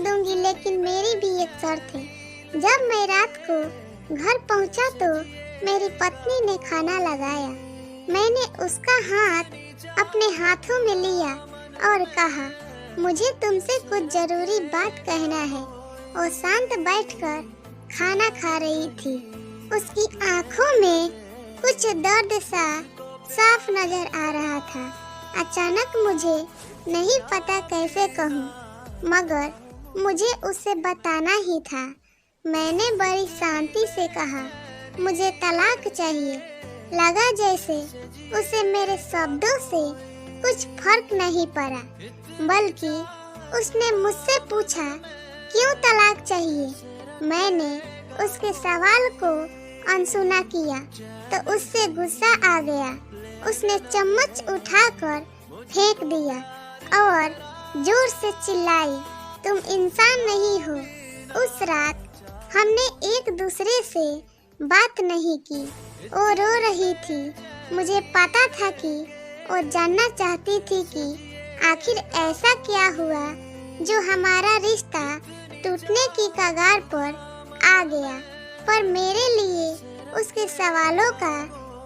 दूंगी, लेकिन मेरी भी एक शर्त है। जब मैं रात को घर पहुंचा तो मेरी पत्नी ने खाना लगाया। मैंने उसका हाथ अपने हाथों में लिया और कहा, मुझे तुमसे कुछ जरूरी बात कहना है। वो शांत बैठकर खाना खा रही थी। उसकी आंखों में कुछ दर्द सा साफ नजर आ रहा था। अचानक मुझे नहीं पता कैसे कहूँ, मगर मुझे उसे बताना ही था। मैंने बड़ी शांति से कहा, मुझे तलाक चाहिए। लगा जैसे उसे मेरे शब्दों से कुछ फर्क नहीं पड़ा, बल्कि उसने मुझसे पूछा, क्यों तलाक चाहिए? मैंने उसके सवाल को अनसुना किया तो उससे गुस्सा आ गया। उसने चम्मच उठाकर फेंक दिया और जोर से चिल्लाई, तुम इंसान नहीं हो। उस रात हमने एक दूसरे से बात नहीं की। वो रो रही थी। मुझे पता था कि वो जानना चाहती थी कि आखिर ऐसा क्या हुआ जो हमारा रिश्ता टूटने की कगार पर आ गया। पर मेरे लिए उसके सवालों का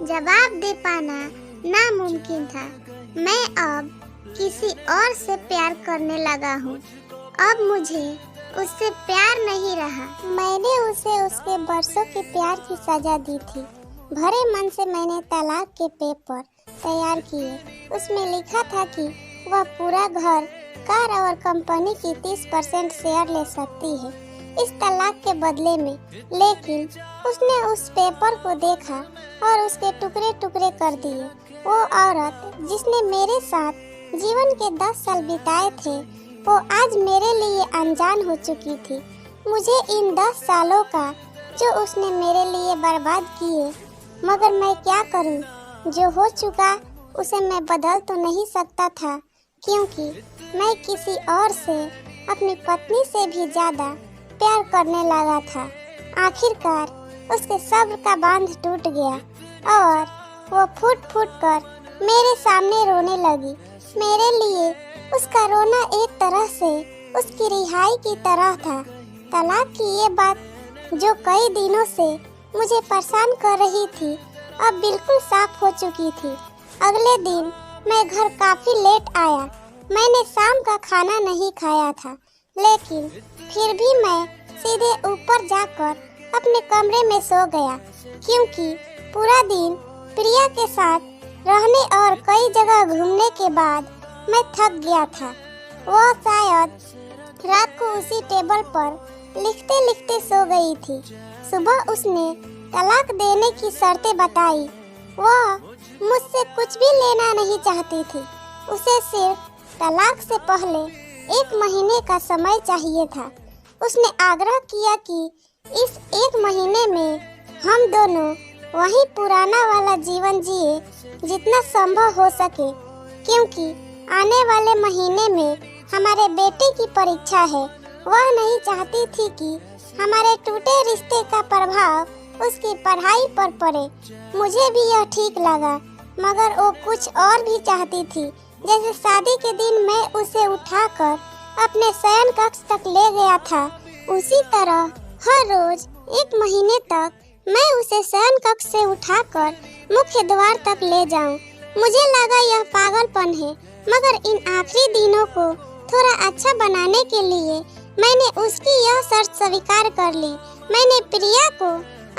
जवाब दे पाना नामुमकिन था। मैं अब किसी और से प्यार करने लगा हूँ। अब मुझे उससे प्यार नहीं रहा। मैंने उसे उसके बरसों के प्यार की सजा दी थी। भरे मन से मैंने तलाक के पेपर तैयार किए। उसमें लिखा था कि वह पूरा घर, कार और कंपनी की 30% शेयर ले सकती है इस तलाक के बदले में। लेकिन उसने उस पेपर को देखा और उसके टुकड़े टुकड़े कर दिए। वो औरत जिसने मेरे साथ जीवन के 10 साल बिताए थे, वो आज मेरे लिए अनजान हो चुकी थी। मुझे इन 10 सालों का जो उसने मेरे लिए बर्बाद किए, मगर मैं क्या करूं? जो हो चुका उसे मैं बदल तो नहीं सकता था, क्योंकि मैं किसी और से, अपनी पत्नी से भी ज्यादा प्यार करने लगा था। आखिरकार उसके सब्र का बांध टूट गया और वो फूट फूट कर मेरे सामने रोने लगी। मेरे लिए उसका रोना एक तरह से उसकी रिहाई की तरह था। तलाक की ये बात जो कई दिनों से मुझे परेशान कर रही थी, अब बिल्कुल साफ हो चुकी थी। अगले दिन मैं घर काफी लेट आया। मैंने शाम का खाना नहीं खाया था, लेकिन फिर भी मैं सीधे ऊपर जाकर अपने कमरे में सो गया, क्योंकि पूरा दिन प्रिया के साथ रहने और कई जगह घूमने के बाद मैं थक गया था। वह शायद रात को उसी टेबल पर लिखते लिखते सो गई थी। सुबह उसने तलाक देने की शर्तें बताई। वह मुझसे कुछ भी लेना नहीं चाहती थी। उसे सिर्फ तलाक से पहले 1 महीने का समय चाहिए था। उसने आग्रह किया कि इस 1 महीने में हम दोनों वही पुराना वाला जीवन जिए जितना संभव हो सके, क्योंकि आने वाले महीने में हमारे बेटे की परीक्षा है। वह नहीं चाहती थी कि हमारे टूटे रिश्ते का प्रभाव उसकी पढ़ाई पर पड़े। मुझे भी यह ठीक लगा, मगर वो कुछ और भी चाहती थी। जैसे शादी के दिन मैं उसे उठाकर अपने शयन कक्ष तक ले गया था, उसी तरह हर रोज 1 महीने तक मैं उसे शयन कक्ष से उठाकर मुख्य द्वार तक ले जाऊं। मुझे लगा यह पागलपन है, मगर इन आखिरी दिनों को थोड़ा अच्छा बनाने के लिए मैंने उसकी यह शर्त स्वीकार कर ली। मैंने प्रिया को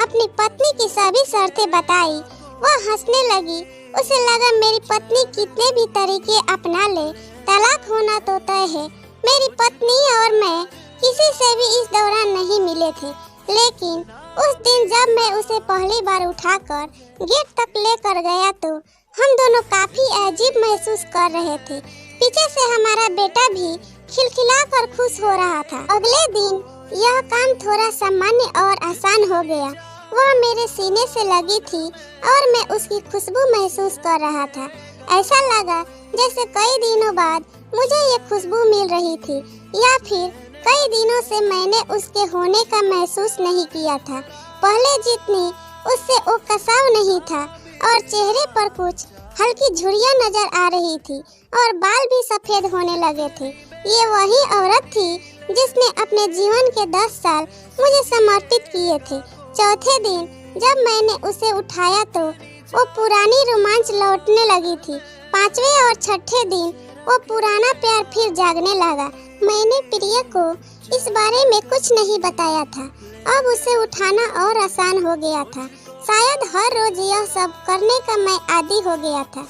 अपनी पत्नी की सभी शर्तें बताई। वह हंसने लगी। उसे लगा मेरी पत्नी कितने भी तरीके अपना ले, तलाक होना तो तय है। मेरी पत्नी और मैं किसी से भी इस दौरान नहीं मिले थे, लेकिन उस दिन जब मैं उसे पहली बार उठाकर गेट तक लेकर गया तो हम दोनों काफी अजीब महसूस कर रहे थे। पीछे से हमारा बेटा भी खिलखिलाकर खुश हो रहा था। अगले दिन यह काम थोड़ा सामान्य और आसान हो गया। वह मेरे सीने से लगी थी और मैं उसकी खुशबू महसूस कर रहा था। ऐसा लगा जैसे कई दिनों बाद मुझे ये खुशबू मिल रही थी, या फिर कई दिनों से मैंने उसके होने का महसूस नहीं किया था। पहले जितनी उससे वो कसाव नहीं था और चेहरे पर कुछ हल्की झुर्रियां नजर आ रही थी और बाल भी सफेद होने लगे थे। ये वही औरत थी जिसने अपने जीवन के 10 साल मुझे समर्पित किए थे। चौथे दिन जब मैंने उसे उठाया तो वो पुरानी रोमांच लौटने लगी थी। पांचवें और छठे दिन वो पुराना प्यार फिर जागने लगा। मैंने प्रिया को इस बारे में कुछ नहीं बताया था। अब उसे उठाना और आसान हो गया था। शायद हर रोज यह सब करने का मैं आदी हो गया था।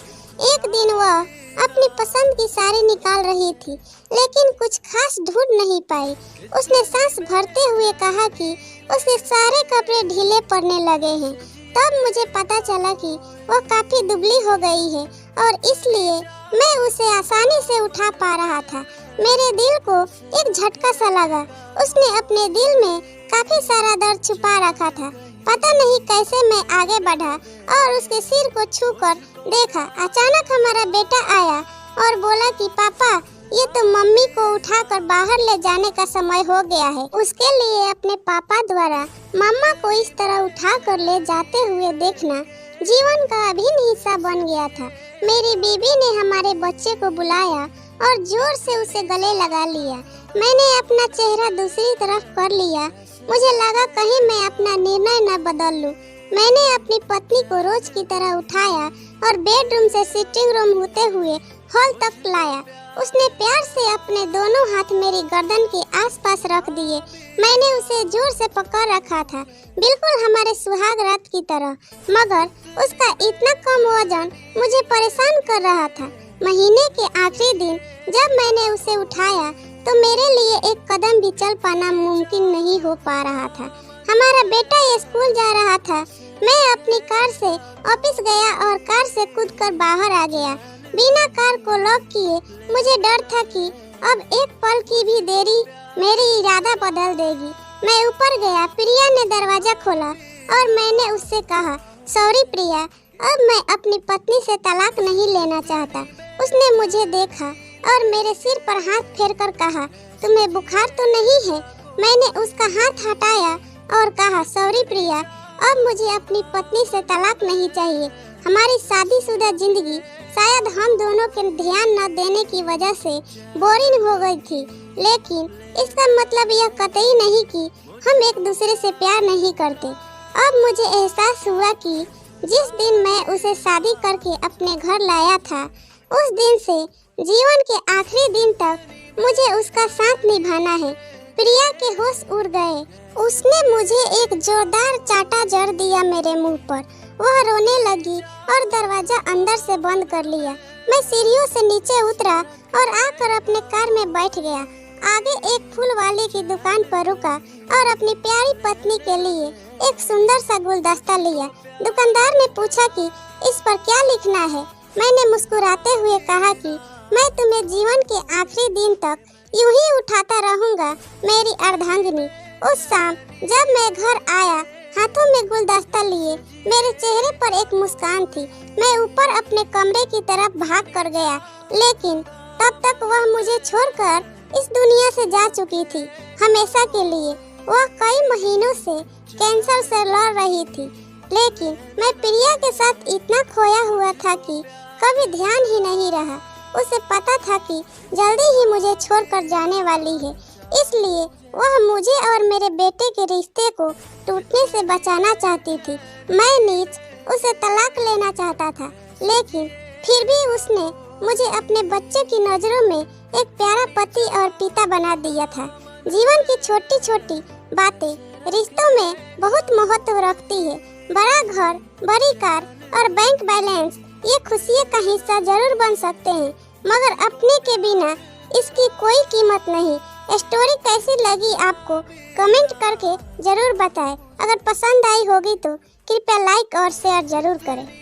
एक दिन वह अपनी पसंद की साड़ी निकाल रही थी, लेकिन कुछ खास ढूंढ नहीं पाई। उसने सांस भरते हुए कहा कि उसके सारे कपड़े ढीले पड़ने लगे हैं। तब मुझे पता चला कि वह काफी दुबली हो गई है और इसलिए मैं उसे आसानी से उठा पा रहा था। मेरे दिल को एक झटका सा लगा। उसने अपने दिल में काफी सारा दर्द छुपा रखा था। पता नहीं कैसे मैं आगे बढ़ा और उसके सिर को छूकर देखा। अचानक हमारा बेटा आया और बोला कि पापा, ये तो मम्मी को उठाकर बाहर ले जाने का समय हो गया है। उसके लिए अपने पापा द्वारा मम्मा को इस तरह उठाकर ले जाते हुए देखना जीवन का अभिन्न हिस्सा बन गया था। मेरी बीबी ने हमारे बच्चे को बुलाया और जोर से उसे गले लगा लिया। मैंने अपना चेहरा दूसरी तरफ कर लिया। मुझे लगा कहीं मैं अपना निर्णय न बदल लूं। मैंने अपनी पत्नी को रोज की तरह उठाया और बेडरूम से सिटिंग रूम होते हुए हॉल तक लाया। उसने प्यार से अपने दोनों हाथ मेरी गर्दन के आसपास रख दिए। मैंने उसे जोर से पकड़ रखा था, बिल्कुल हमारे सुहाग रात की तरह, मगर उसका इतना कम वजन मुझे परेशान कर रहा था। महीने के आखिरी दिन जब मैंने उसे उठाया तो मेरे लिए एक कदम भी चल पाना मुमकिन नहीं हो पा रहा था। हमारा बेटा स्कूल जा रहा था। मैं अपनी कार से ऑफिस गया और कार से कूदकर बाहर आ गया। बिना कार को लॉक किए मुझे डर था कि अब एक पल की भी देरी मेरी इरादा बदल देगी। मैं ऊपर गया। प्रिया ने दरवाजा खोला और मैंने उससे कहा, सॉरी प्रिया, अब मैं अपनी पत्नी से तलाक नहीं लेना चाहता। उसने मुझे देखा और मेरे सिर पर हाथ फेरकर कहा, तुम्हें बुखार तो नहीं है? मैंने उसका हाथ हटाया और कहा, सॉरी प्रिया, अब मुझे अपनी पत्नी से तलाक नहीं चाहिए। हमारी शादीशुदा जिंदगी शायद हम दोनों के ध्यान न देने की वजह से बोरिंग हो गई थी, लेकिन इसका मतलब यह कतई नहीं कि हम एक दूसरे से प्यार नहीं करते। अब मुझे एहसास हुआ कि जिस दिन मैं उसे शादी करके अपने घर लाया था, उस दिन से जीवन के आखिरी दिन तक मुझे उसका साथ निभाना है। प्रिया के होश उड़ गए। उसने मुझे एक जोरदार चाटा जड़ दिया मेरे मुंह पर। वह रोने लगी और दरवाजा अंदर से बंद कर लिया। मैं सीढ़ियों से नीचे उतरा और आकर अपने कार में बैठ गया। आगे एक फूल वाले की दुकान पर रुका और अपनी प्यारी पत्नी के लिए एक सुंदर सा गुलदस्ता लिया। दुकानदार ने पूछा कि इस पर क्या लिखना है। मैंने मुस्कुराते हुए कहा कि मैं तुम्हें जीवन के आखिरी दिन तक यूं ही उठाता रहूंगा, मेरी अर्धांगिनी। उस शाम जब मैं घर आया, हाथों में गुलदस्ता लिए, मेरे चेहरे पर एक मुस्कान थी। मैं ऊपर अपने कमरे की तरफ भाग कर गया, लेकिन तब तक वह मुझे छोड़कर इस दुनिया से जा चुकी थी, हमेशा के लिए। वह कई महीनों से कैंसर से लड़ रही थी, लेकिन मैं प्रिया के साथ इतना खोया हुआ था कि कभी ध्यान ही नहीं रहा। उसे पता था कि जल्दी ही मुझे छोड़कर जाने वाली है, इसलिए वह मुझे और मेरे बेटे के रिश्ते को टूटने से बचाना चाहती थी। मैं नीच उसे तलाक लेना चाहता था, लेकिन फिर भी उसने मुझे अपने बच्चे की नजरों में एक प्यारा पति और पिता बना दिया था। जीवन की छोटी छोटी बातें रिश्तों में बहुत महत्व रखती है। बड़ा घर, बड़ी कार और बैंक बैलेंस ये खुशियों का हिस्सा जरूर बन सकते हैं, मगर अपने के बिना इसकी कोई कीमत नहीं। स्टोरी कैसी लगी आपको कमेंट करके जरूर बताएं। अगर पसंद आई होगी तो कृपया लाइक और शेयर जरूर करें।